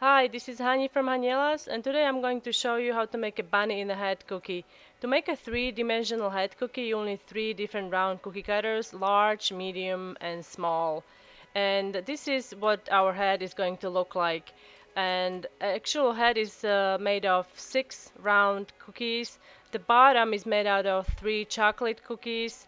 Hi, this is Hani from Haniela's, and today I'm going to show you how to make a bunny in a head cookie. To make a three-dimensional head cookie, you'll need three different round cookie cutters: large, medium, and small. And this is what our head is going to look like. And actual head is made of 6 round cookies. The bottom is made out of 3 chocolate cookies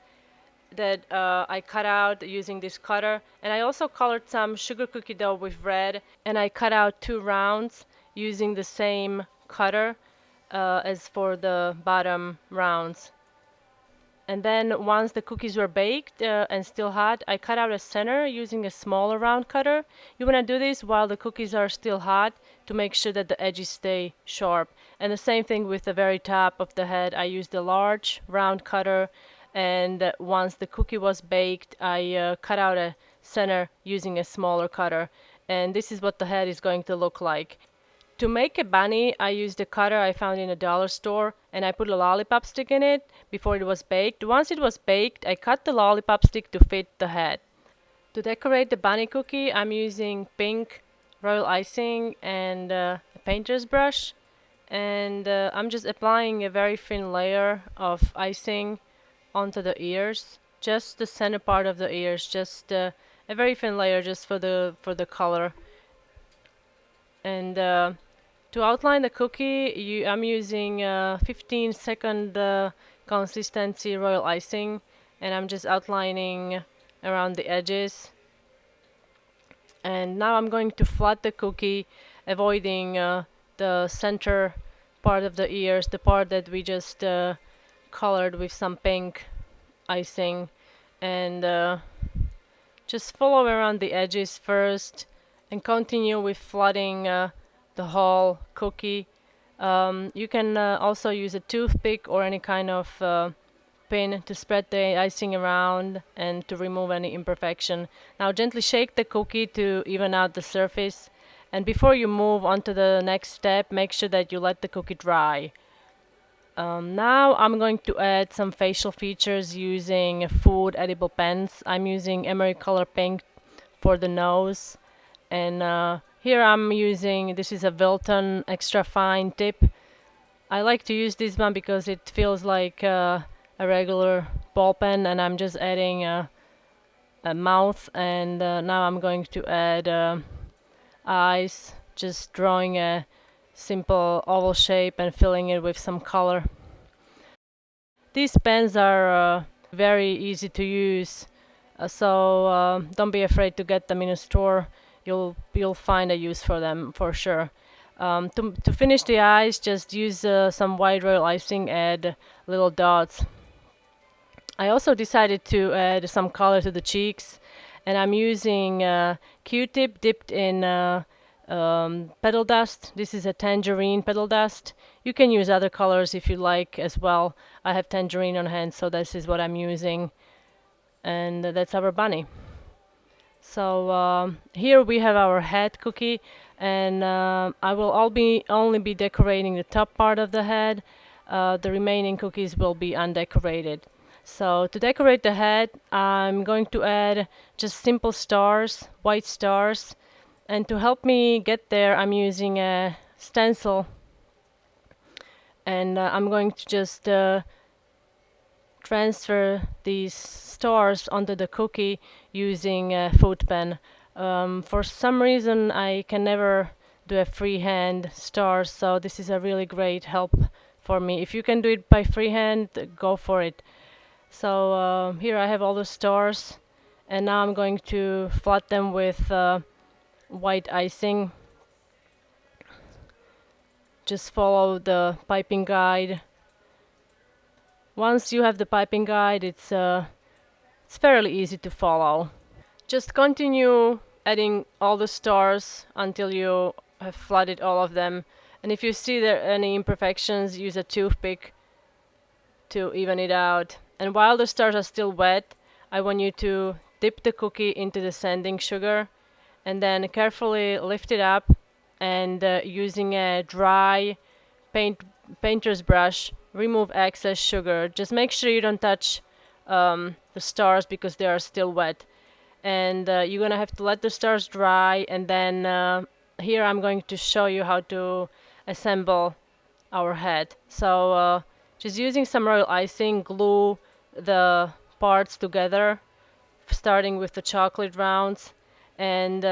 that I cut out using this cutter. And I also colored some sugar cookie dough with red, and I cut out 2 rounds using the same cutter as for the bottom rounds. And then once the cookies were baked and still hot, I cut out a center using a smaller round cutter. You want to do this while the cookies are still hot to make sure that the edges stay sharp. And the same thing with the very top of the head. I used a large round cutter, and once the cookie was baked, I cut out a center using a smaller cutter. And this is what the head is going to look like. To make a bunny, I used a cutter I found in a dollar store, and I put a lollipop stick in it before it was baked. Once it was baked, I cut the lollipop stick to fit the head. To decorate the bunny cookie, I'm using pink royal icing and a painter's brush. And I'm just applying a very thin layer of icing onto the ears, just the center part of the ears, just a very thin layer just for the color. And to outline the cookie, I'm using 15-second consistency royal icing, and I'm just outlining around the edges. And now I'm going to flat the cookie, avoiding the center part of the ears, the part that we just colored with some pink icing. And just follow around the edges first and continue with flooding the whole cookie. You can also use a toothpick or any kind of pin to spread the icing around and to remove any imperfection. Now gently shake the cookie to even out the surface, and before you move on to the next step, make sure that you let the cookie dry. Now I'm going to add some facial features using food edible pens. I'm using emery color pink for the nose, and here I'm using, this is a Wilton extra fine tip. I like to use this one because it feels like a regular ball pen, and I'm just adding a mouth, and now I'm going to add eyes, just drawing a simple oval shape and filling it with some color. These pens are very easy to use, so don't be afraid to get them in a store. You'll find a use for them for sure. To finish the eyes, just use some white royal icing, add little dots. I also decided to add some color to the cheeks, and I'm using Q-tip dipped in petal dust. This is a tangerine petal dust. You can use other colors if you like as well. I have tangerine on hand, so this is what I'm using. And that's our bunny. So here we have our head cookie, and I will only be decorating the top part of the head. The remaining cookies will be undecorated. So to decorate the head, I'm going to add just simple stars, white stars. And to help me get there, I'm using a stencil. And I'm going to just transfer these stars onto the cookie using a food pen. For some reason, I can never do a freehand stars, so this is a really great help for me. If you can do it by freehand, go for it. So here I have all the stars, and now I'm going to flood them with white icing. Just follow the piping guide. Once you have the piping guide, it's fairly easy to follow. Just continue adding all the stars until you have flooded all of them. And if you see there any imperfections, use a toothpick to even it out. And while the stars are still wet, I want you to dip the cookie into the sanding sugar and then carefully lift it up, and using a dry painter's brush, remove excess sugar. Just make sure you don't touch the stars because they are still wet. And you're gonna have to let the stars dry, and then here I'm going to show you how to assemble our head. So just using some royal icing, glue the parts together, starting with the chocolate rounds, and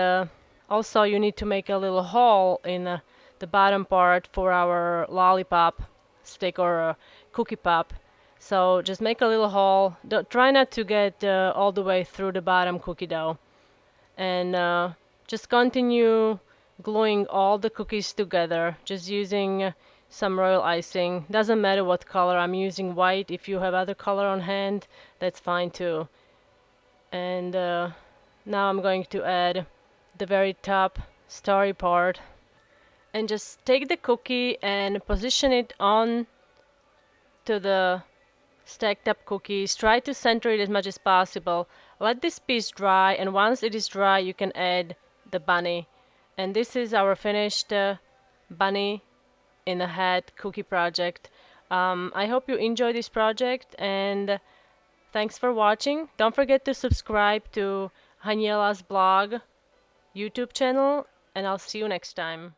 also you need to make a little hole in the bottom part for our lollipop stick or cookie pop. So just make a little hole. Try not to get all the way through the bottom cookie dough, and just continue gluing all the cookies together, just using some royal icing. Doesn't matter what color. I'm using white. If you have other color on hand, that's fine too. And now I'm going to add the very top starry part, and just take the cookie and position it on to the stacked up cookies. Try to center it as much as possible. Let this piece dry, and once it is dry you can add the bunny. And this is our finished bunny in a hat cookie project. I hope you enjoy this project, and thanks for watching. Don't forget to subscribe to Haniela's blog, YouTube channel, and I'll see you next time.